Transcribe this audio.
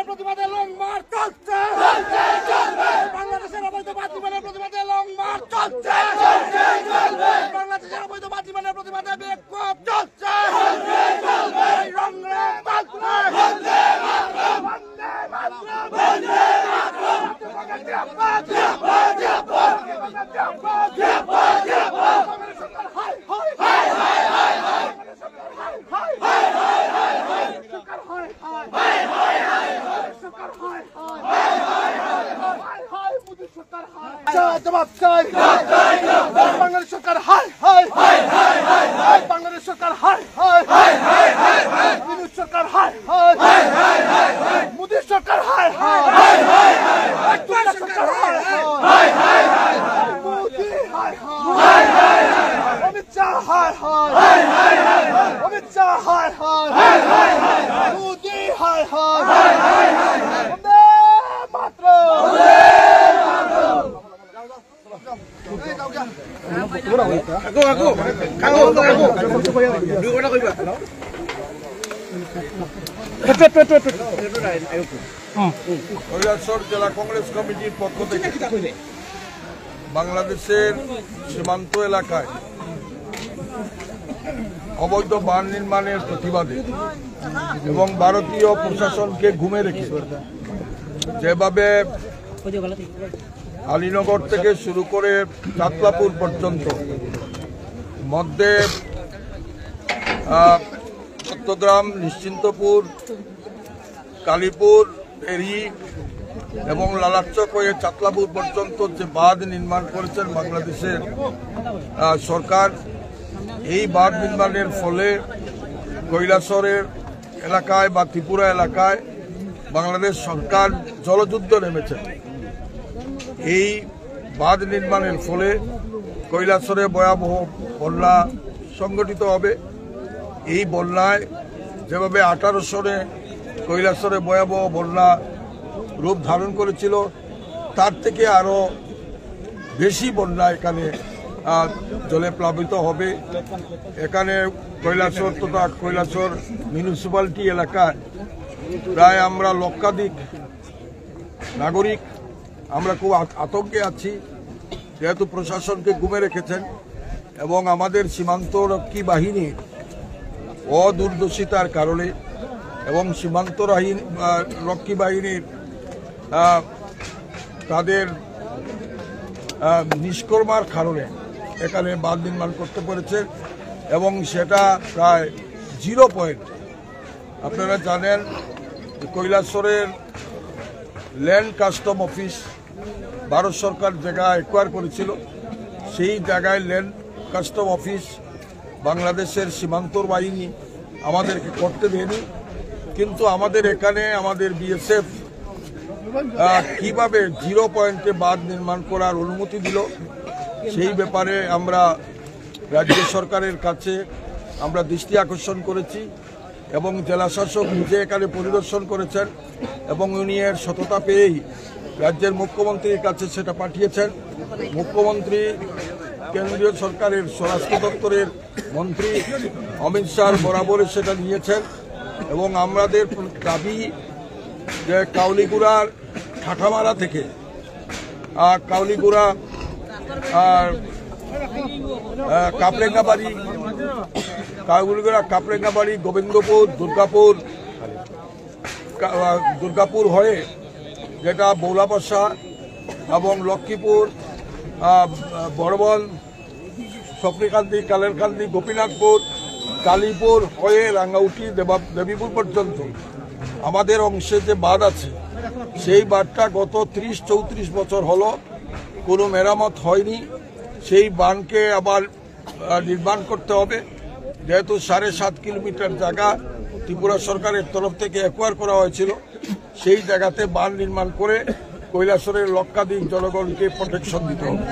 প্রতিবাদে long March চলছে, বাংলাদেশের অবৈধ বাতিমানের প্রতিবাদে লং মার্চ চলছে, বাংলাদেশের অবৈধ বাতিমানের প্রতিবাদে বিক্ষোভ চলছে, জবাব চাই বাংলাদেশ সরকার, হাই হাই হাই বাংলাদেশ সরকার, হাই হাই হাই মোদী সরকার, হাই হাই মোদী সরকার, হাই হাই সরকার, হাই মোদী, হাই হাই অমিত শাহ, হাই হাই অমিত শাহ, হাই হাই মোদী, হাই হাই বন্দে মাতরম। কৈলাসহর জেলা কংগ্রেস কমিটির পক্ষ থেকে বাংলাদেশের সীমান্ত এলাকায় অবৈধ বাঁধ নির্মাণের প্রতিবাদে এবং ভারতীয় প্রশাসনকে ঘুমে রেখে যেভাবে আলীনগর থেকে শুরু করে চাতলাপুর পর্যন্ত মধ্যে চট্টগ্রাম, নিশ্চিন্তপুর, কালীপুর, এরি এবং লালাচক হয়ে চাতলাপুর পর্যন্ত যে বাঁধ নির্মাণ করেছেন বাংলাদেশের সরকার, এই বাঁধ নির্মাণের ফলে কৈলাসহরের এলাকায় বা ত্রিপুরা এলাকায় বাংলাদেশ সরকার জলযুদ্ধ নেমেছে। এই বাঁধ নির্মাণের ফলে কৈলাসহরে ভয়াবহ বন্যা সংঘটিত হবে। এই বন্যায় যেভাবে 18 সনে কৈলাসহরে ভয়াবহ বন্যা রূপ ধারণ করেছিল, তার থেকে আরও বেশি বন্যা এখানে জলে প্লাবিত হবে। এখানে কৈলাসহর তথা কৈলাসহর মিউনিসিপ্যালিটি এলাকায় প্রায় আমরা লক্ষাধিক নাগরিক আমরা খুব আতঙ্কে আছি, যেহেতু প্রশাসনকে ঘুমে রেখেছেন এবং আমাদের সীমান্তরক্ষী বাহিনীর অদূরদর্শিতার কারণে এবং সীমান্ত রক্ষী বাহিনীর তাদের নিষ্কর্মার কারণে এখানে বাঁধ নির্মাণ করতে পেরেছে এবং সেটা প্রায় 0 পয়েন্ট। আপনারা জানেন কৈলাসহরের ল্যান্ড কাস্টম অফিস ভারত সরকার জায়গা অ্যাকোয়ার করেছিল, সেই জায়গায় ল্যান্ড কাস্টম অফিস বাংলাদেশের সীমান্তর বাহিনী আমাদেরকে করতে দেয়নি। কিন্তু আমাদের এখানে আমাদের বিএসএফ কিভাবে 0 পয়েন্টে বাঁধ নির্মাণ করার অনুমতি দিল, সেই ব্যাপারে আমরা রাজ্য সরকারের কাছে আমরা দৃষ্টি আকর্ষণ করেছি এবং জেলা শাসক নিজে এখানে পরিদর্শন করেছেন এবং উনি এর সততা পেয়েই রাজ্যের মুখ্যমন্ত্রীর কাছে সেটা পাঠিয়েছেন। মুখ্যমন্ত্রী কেন্দ্রীয় সরকারের স্বরাষ্ট্র দপ্তরের মন্ত্রী অমিত শাহ বরাবর সেটা নিয়েছেন এবং আমাদের দাবি যে কাউলিগুড়ার ঠাঠামারা থেকে কাউলিগুড়া আর কাপড়েঙ্গাবাড়ি, কাপড়েঙ্গাবাড়ি, গোবিন্দপুর, দুর্গাপুর হয়ে যেটা বৌলাপাশা এবং লক্ষ্মীপুর, বড়বন, সফরিকান্দি, কালেরকান্দি, গোপীনাথপুর, কালীপুর হয়ে রাঙ্গাউটি, দেবীপুর পর্যন্ত আমাদের অংশে যে বাঁধ আছে সেই বাঁধটা গত 30-34 বছর হলো কোনো মেরামত হয়নি। সেই বাঁধকে আবার নির্মাণ করতে হবে, যেহেতু 7.5 কিলোমিটার জায়গা ত্রিপুরা সরকারের তরফ থেকে অ্যাকোয়ার করা হয়েছিল, সেই জায়গাতে বাঁধ নির্মাণ করে কৈলাসহরের লক্ষাধিক জনগণকে প্রোটেকশন দিতে হবে।